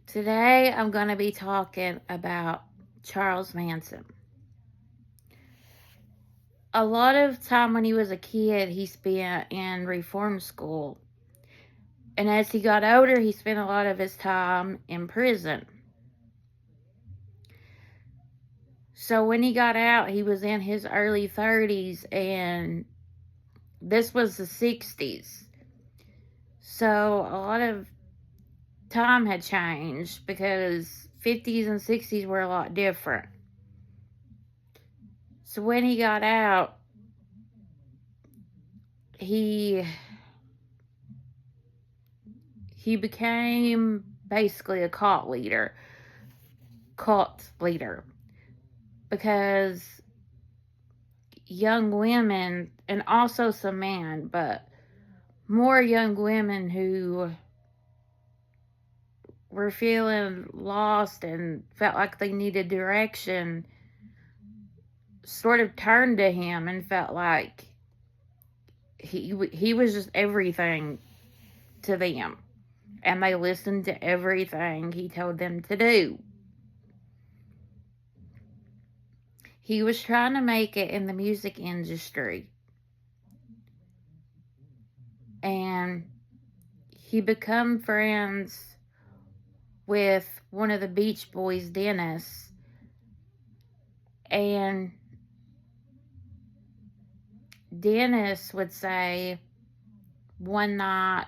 Today I'm going to be talking about Charles Manson. A lot of time when he was a kid, he spent in reform school. And as he got older, he spent a lot of his time in prison. So when he got out, he was in his early 30s, and this was the 60s. So a lot of time had changed because 50s and 60s were a lot different. So when he got out, he became basically a cult leader because young women, and also some men, but more young women who were feeling lost and felt like they needed direction, sort of turned to him and felt like he was just everything to them, and they listened to everything he told them to do. He was trying to make it in the music industry, and he become friends with one of the Beach Boys, Dennis, and Dennis would say one night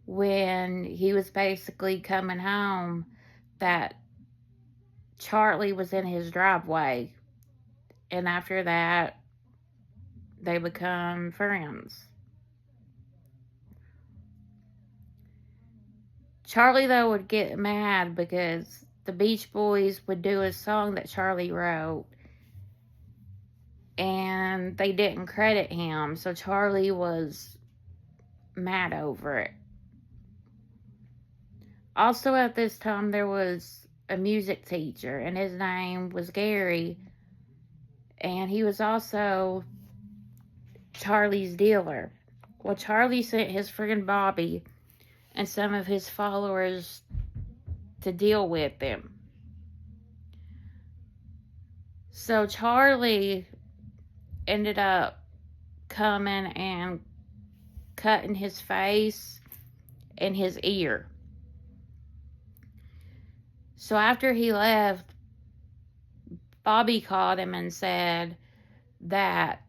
when he was basically coming home that Charlie was in his driveway, and after that they become friends. Charlie, though, would get mad because the Beach Boys would do a song that Charlie wrote, and they didn't credit him, so Charlie was mad over it. Also at this time, there was a music teacher, and his name was Gary, and he was also Charlie's dealer. Well, Charlie sent his friend Bobby and some of his followers to deal with him. So Charlie ended up coming and cutting his face and his ear. So after he left, Bobby called him and said that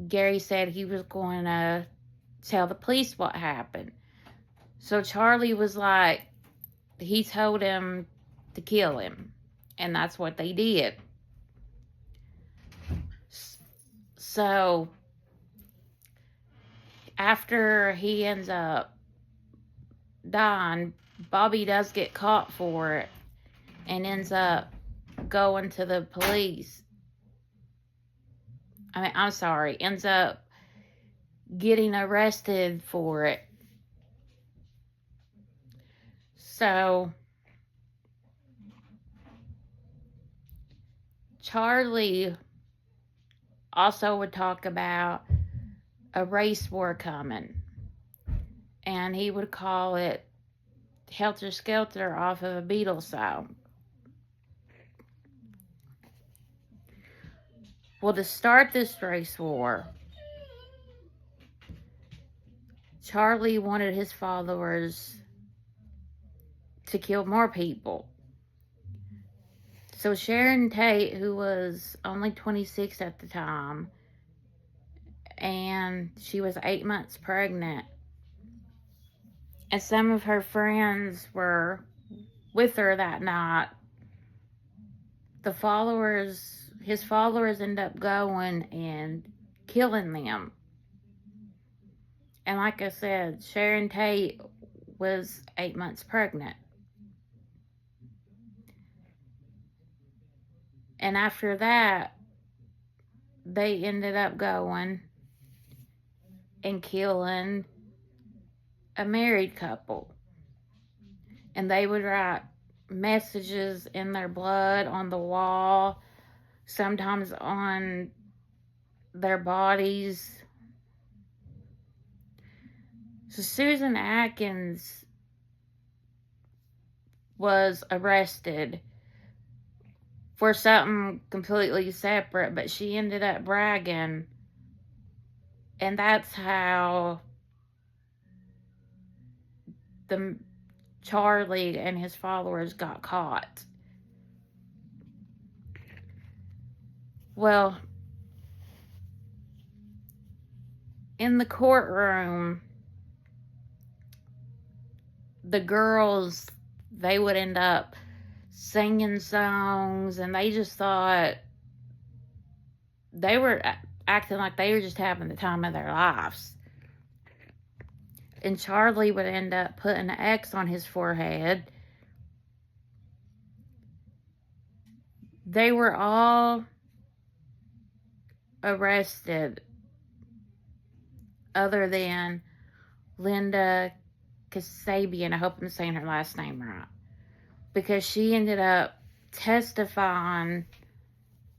Gary said he was going to tell the police what happened. So Charlie was like, he told him to kill him, and that's what they did. So after he ends up dying, Bobby does get caught for it and ends up going to the police. Ends up getting arrested for it. So Charlie also would talk about a race war coming, and he would call it Helter Skelter off of a Beatles song. Well, to start this race war, Charlie wanted his followers to kill more people. So Sharon Tate, who was only 26 at the time, and she was 8 months pregnant, and some of her friends were with her that night, his followers end up going and killing them. And like I said, Sharon Tate was 8 months pregnant. And after that, they ended up going and killing a married couple. And they would write messages in their blood on the wall, sometimes on their bodies. So Susan Atkins was arrested for something completely separate, but she ended up bragging, and that's how the Charlie and his followers got caught. Well, in the courtroom, the girls, they would end up singing songs, and they just thought they were acting like they were just having the time of their lives. And Charlie would end up putting an X on his forehead. They were all arrested other than Linda Kasabian. I hope I'm saying her last name right. Because she ended up testifying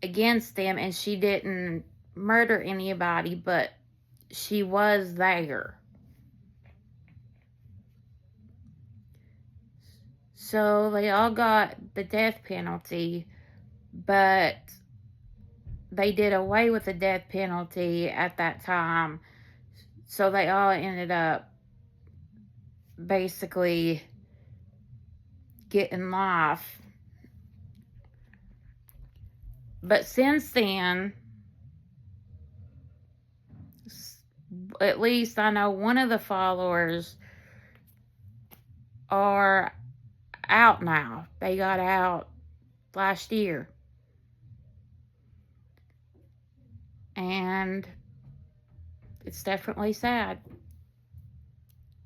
against them, and she didn't murder anybody, but she was there. So they all got the death penalty, but they did away with the death penalty at that time. So they all ended up basically getting life. But since then, at least I know one of the followers are out now. They got out last year. And it's definitely sad.